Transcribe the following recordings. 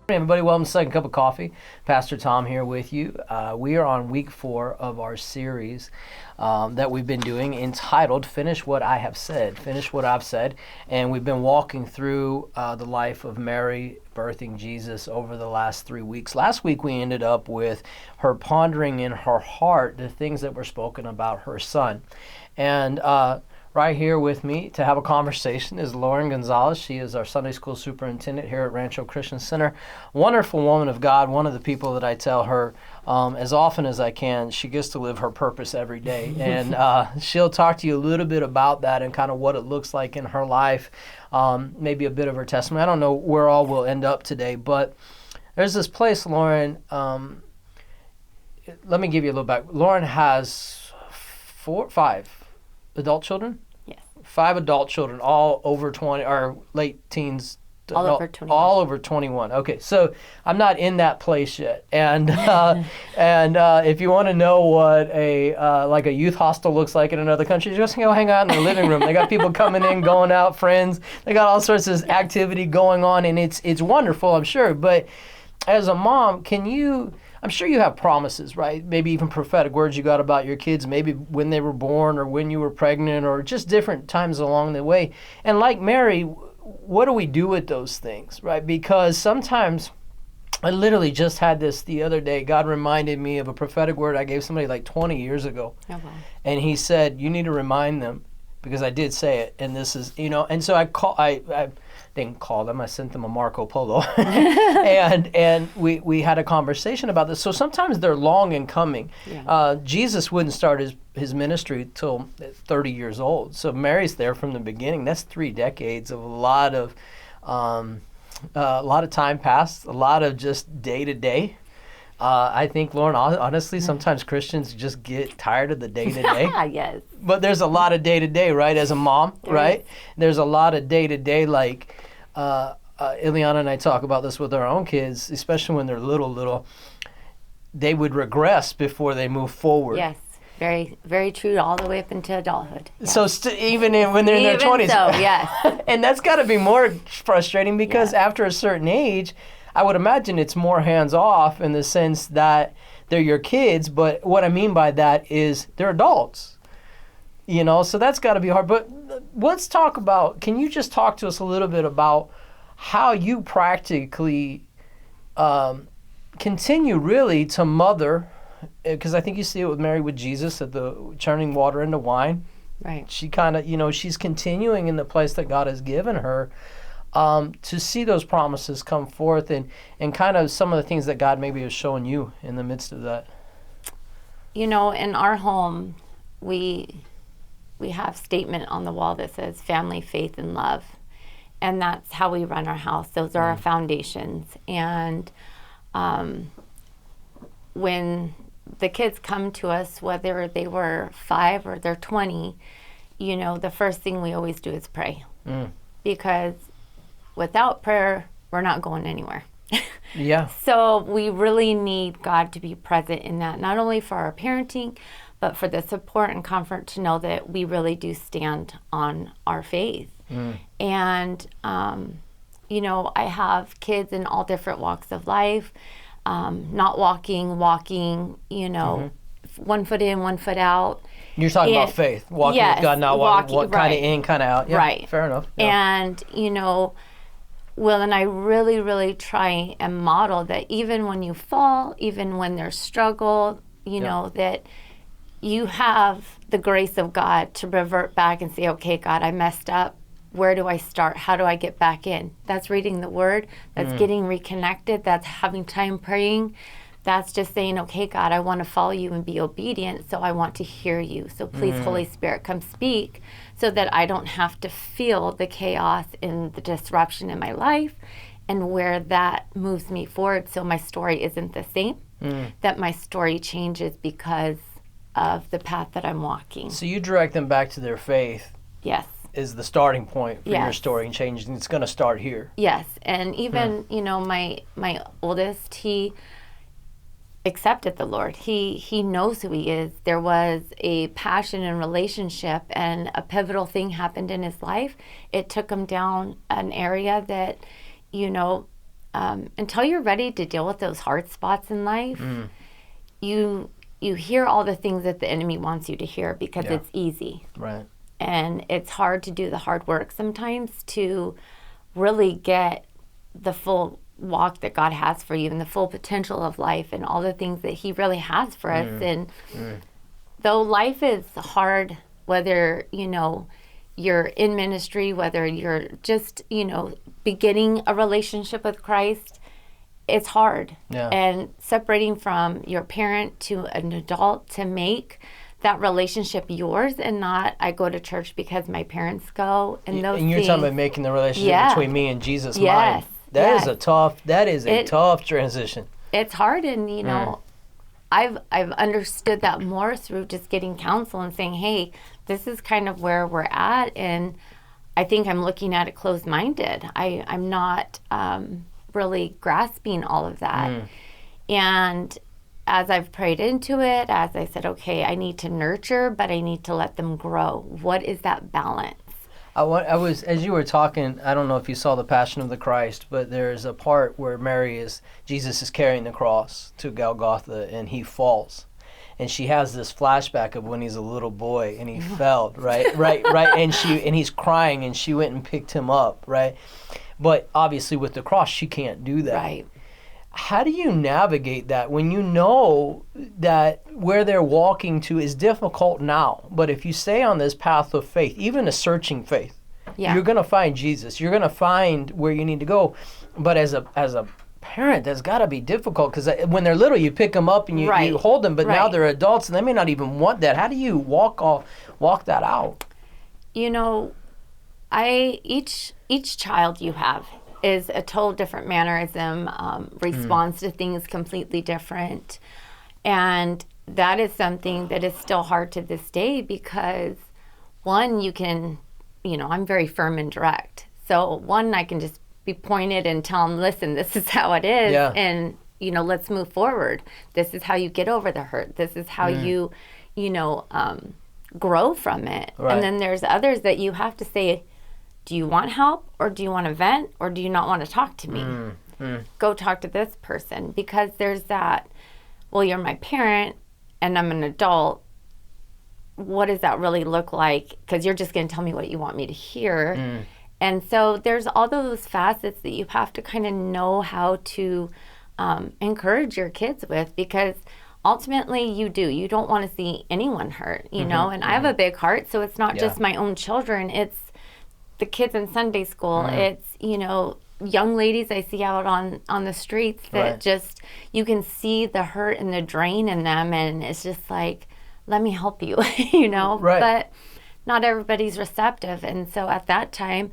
Hey everybody, welcome to Second Cup of Coffee. Pastor Tom here with you. We are on week 4 of our series that we've been doing entitled Finish What I Have Said. Finish What I've Said. And we've been walking through the life of Mary birthing Jesus over the last 3 weeks. Last week we ended up with her pondering in her heart the things that were spoken about her son. And right here with me to have a conversation is Lauren Gonzalez. She is our Sunday school superintendent here at Rancho Christian Center. Wonderful woman of God, one of the people that I tell her as often as I can, she gets to live her purpose every day. And she'll talk to you a little bit about that and kind of what it looks like in her life, maybe a bit of her testimony. I don't know where all we'll end up today, but there's this place, Lauren, let me give you a little back. Lauren has 5 adult children? 5 adult children, all over 20, or late teens. Over 21. All over 21. Okay, so I'm not in that place yet. And if you want to know what like a youth hostel looks like in another country, just go hang out in their living room. They got people coming in, going out, friends. They got all sorts of activity going on, and it's wonderful, I'm sure. But as a mom, I'm sure you have promises, right? Maybe even prophetic words you got about your kids, maybe when they were born or when you were pregnant or just different times along the way. And like Mary, what do we do with those things, right? Because sometimes, I literally just had this the other day. God reminded me of a prophetic word I gave somebody like 20 years ago. Oh, wow. And he said, you need to remind them, because I did say it. And this is, and so I didn't call them. I sent them a Marco Polo, and we had a conversation about this. So sometimes they're long in coming. Yeah. Jesus wouldn't start his ministry till 30 years old. So Mary's there from the beginning. That's 3 decades of a lot of time passed, a lot of just day to day. I think, Lauren, honestly, sometimes Christians just get tired of the day-to-day. Yes. But there's a lot of day-to-day, right, as a mom, right? There's a lot of day-to-day, like Ileana and I talk about this with our own kids, especially when they're little. They would regress before they move forward. Yes. Very, very true, all the way up into adulthood. Yes. So when they're in their 20s. So, yes. And that's got to be more frustrating because after a certain age, I would imagine it's more hands-off in the sense that they're your kids, but what I mean by that is they're adults, so that's got to be hard. But let's talk about, can you just talk to us a little bit about how you practically continue really to mother, because I think you see it with Mary with Jesus at the turning water into wine. Right. She kind of, she's continuing in the place that God has given her. To see those promises come forth and kind of some of the things that God maybe is showing you in the midst of that. In our home, we have a statement on the wall that says family, faith, and love. And that's how we run our house. Those are our foundations. And when the kids come to us, whether they were 5 or they're 20, the first thing we always do is pray. Because without prayer, we're not going anywhere. Yeah. So we really need God to be present in that, not only for our parenting, but for the support and comfort to know that we really do stand on our faith. And, I have kids in all different walks of life, not walking, 1 foot in, 1 foot out. You're talking about faith, walking with God, not walking kind of in, kind of out. Yeah, right. Fair enough. Yeah. And, Will and I really, really try and model that even when you fall, even when there's struggle, that you have the grace of God to revert back and say, okay, God, I messed up. Where do I start? How do I get back in? That's reading the Word. That's getting reconnected. That's having time praying. That's just saying, okay, God, I want to follow you and be obedient, so I want to hear you. So please, Holy Spirit, come speak so that I don't have to feel the chaos and the disruption in my life and where that moves me forward so my story isn't the same, that my story changes because of the path that I'm walking. So you direct them back to their faith. Yes. Is the starting point for your story and change, and it's going to start here. Yes, and even, my oldest, he accepted the Lord. He knows who he is. There was a passion and relationship, and a pivotal thing happened in his life. It took him down an area that, until you're ready to deal with those hard spots in life, you hear all the things that the enemy wants you to hear because it's easy. Right. And it's hard to do the hard work sometimes to really get the full walk that God has for you and the full potential of life and all the things that he really has for us. And though life is hard, whether, you're in ministry, whether you're just, beginning a relationship with Christ, it's hard. Yeah. And separating from your parent to an adult to make that relationship yours and not I go to church because my parents go and those And you're things. talking about making the relationship between me and Jesus Yes. mine. That is a tough transition. It's hard, and I've understood that more through just getting counsel and saying, hey, this is kind of where we're at, and I think I'm looking at it closed-minded. I'm not really grasping all of that. And as I've prayed into it, as I said, okay, I need to nurture, but I need to let them grow. What is that balance? I was, as you were talking, I don't know if you saw the Passion of the Christ, but there's a part where Jesus is carrying the cross to Golgotha, and he falls. And she has this flashback of when he's a little boy and he fell, right, and he's crying, and she went and picked him up, right? But obviously with the cross, she can't do that. Right. How do you navigate that when you know that where they're walking to is difficult now? But if you stay on this path of faith, even a searching faith, you're going to find Jesus. You're going to find where you need to go. But as a parent, that's got to be difficult because when they're little, you pick them up and you hold them. But now they're adults and they may not even want that. How do you walk that out? Each child you have is a total different mannerism, responds to things completely different. And that is something that is still hard to this day because one, you can, I'm very firm and direct. So one, I can just be pointed and tell them, listen, this is how it is. Yeah. And, let's move forward. This is how you get over the hurt. This is how you, grow from it. Right. And then there's others that you have to say, do you want help, or do you want to vent, or do you not want to talk to me? Go talk to this person, because there's that, well, you're my parent and I'm an adult. What does that really look like? Because you're just going to tell me what you want me to hear. And so there's all those facets that you have to kind of know how to encourage your kids with, because ultimately you don't want to see anyone hurt, and I have a big heart, so it's not just my own children, it's the kids in Sunday school. It's, young ladies I see out on the streets that just, you can see the hurt and the drain in them, and it's just like, let me help you, But not everybody's I and so at that time,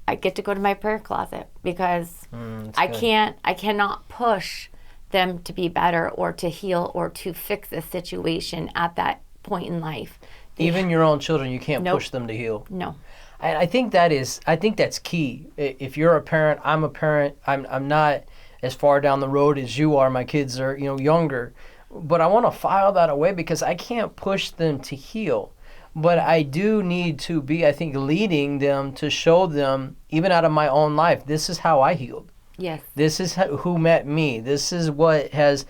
I get to go to my prayer closet because I cannot push them to be better or to heal or to fix a situation at that point in life. Even your own children, you can't push them to heal. No. And I think that's key. If you're a parent, I'm a parent. I'm not as far down the road as you are. My kids are, younger, but I want to file that away because I can't push them to heal. But I do need to be, I think, leading them to show them, even out of my own life, this is how I healed. Yes. This is who met me. This is what has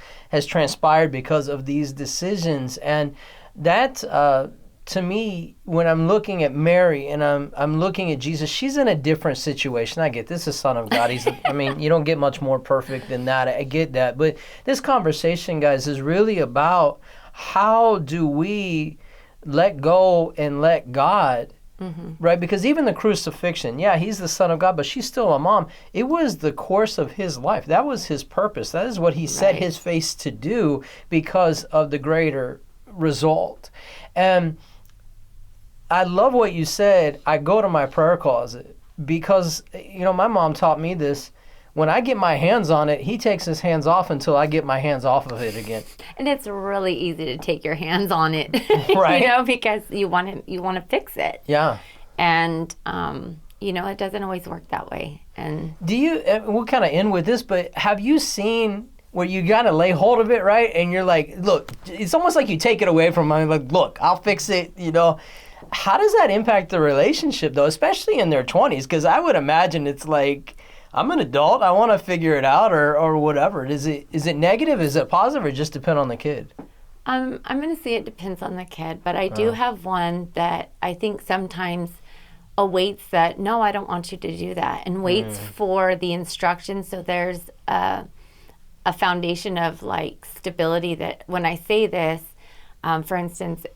transpired because of these decisions. And that, to me, when I'm looking at Mary and I'm looking at Jesus, she's in a different situation. I get this is Son of God. You don't get much more perfect than that. I get that. But this conversation, guys, is really about how do we let go and let God, right? Because even the crucifixion, he's the Son of God, but she's still a mom. It was the course of his life. That was his purpose. That is what he set his face to do because of the greater result. And I love what you said. I go to my prayer closet because, my mom taught me this. When I get my hands on it, he takes his hands off until I get my hands off of it again. And it's really easy to take your hands on it, right? Because you want to fix it. Yeah. And it doesn't always work that way. And we'll kind of end with this, but have you seen where you got to lay hold of it, right? And you're like, look, it's almost like you take it away from me, like, look, I'll fix it, How does that impact the relationship, though, especially in their 20s? Because I would imagine it's like, I'm an adult. I want to figure it out or whatever. Is it negative? Is it positive? Or just depend on the kid? I'm going to say it depends on the kid, but I do have one that I think sometimes awaits that, no, I don't want you to do that, and waits for the instructions. So there's a foundation of like stability that when I say this, for instance,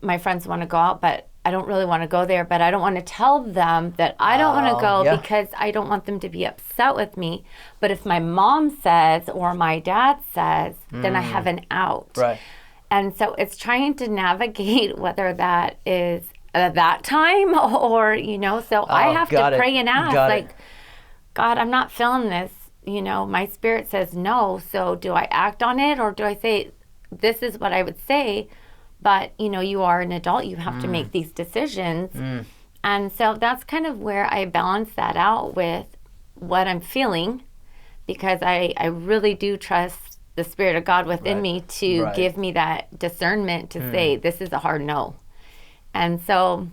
my friends want to go out, but I don't really want to go there, but I don't want to tell them that I don't want to go because I don't want them to be upset with me. But if my mom says or my dad says, then I have an out. Right. And so it's trying to navigate whether that is that time or, so I have to pray and ask, like, God, I'm not feeling this. My spirit says no. So do I act on it, or do I say, this is what I would say? But, you are an adult. You have to make these decisions. And so that's kind of where I balance that out with what I'm feeling, because I really do trust the Spirit of God within me to give me that discernment to say, this is a hard no. And so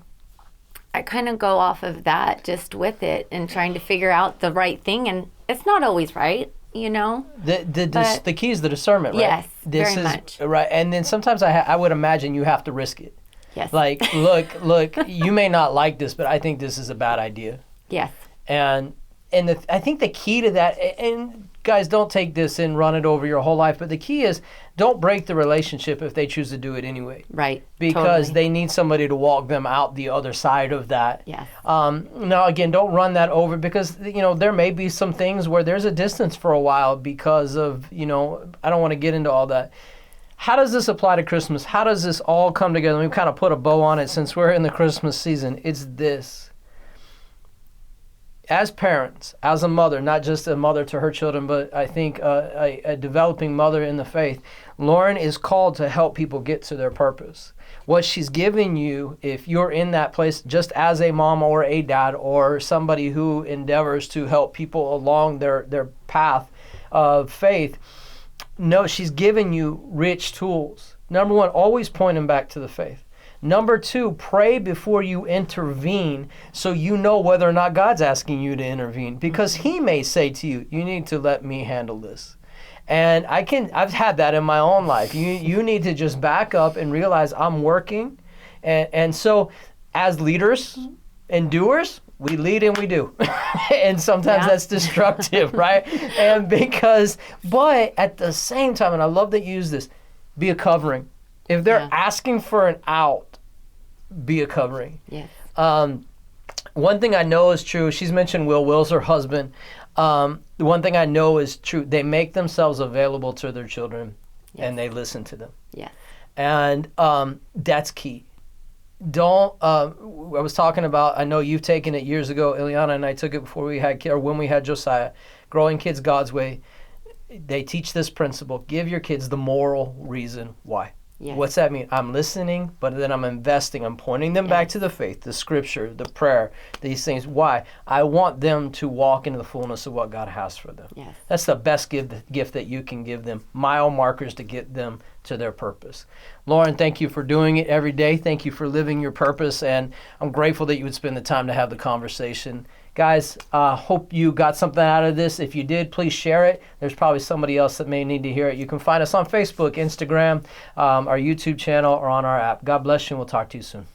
I kind of go off of that just with it and trying to figure out the right thing. And it's not always right. The key is the discernment, right? Yes, very much. Right, and then sometimes I would imagine you have to risk it. Yes. Like, look, you may not like this, but I think this is a bad idea. Yes. And I think the key to that, and guys, don't take this and run it over your whole life, but the key is don't break the relationship if they choose to do it anyway. Right. Because they need somebody to walk them out the other side of that. Yes. Now, again, don't run that over, because, there may be some things where there's a distance for a while because of, I don't want to get into all that. How does this apply to Christmas? How does this all come together? We've kind of put a bow on it since we're in the Christmas season. It's this. As parents, as a mother, not just a mother to her children, but I think a developing mother in the faith, Lauren is called to help people get to their purpose. What she's giving you, if you're in that place just as a mom or a dad or somebody who endeavors to help people along their path of faith, no, she's giving you rich tools. Number one, always point them back to the faith. Number two, pray before you intervene so you know whether or not God's asking you to intervene, because he may say to you, you need to let me handle this. And I've had that in my own life. You need to just back up and realize I'm working. And so as leaders and doers, we lead and we do. And sometimes that's destructive, right? But at the same time, and I love that you use this, be a covering. If they're asking for an out, be a covering. Yes. One thing I know is true, she's mentioned Will's her husband. The one thing I know is true, they make themselves available to their children and they listen to them. Yes. And that's key. Don't, I was talking about, I know you've taken it years ago, Ileana and I took it before we had, or when we had Josiah, Growing Kids God's Way. They teach this principle, give your kids the moral reason why. Yes. What's that mean? I'm listening, but then I'm investing. I'm pointing them back to the faith, the scripture, the prayer, these things. Why? I want them to walk into the fullness of what God has for them. Yes. That's the best gift that you can give them, mile markers to get them to their purpose. Lauren, thank you for doing it every day. Thank you for living your purpose, and I'm grateful that you would spend the time to have the conversation. Guys, hope you got something out of this. If you did, please share it. There's probably somebody else that may need to hear it. You can find us on Facebook, Instagram, our YouTube channel, or on our app. God bless you, and we'll talk to you soon.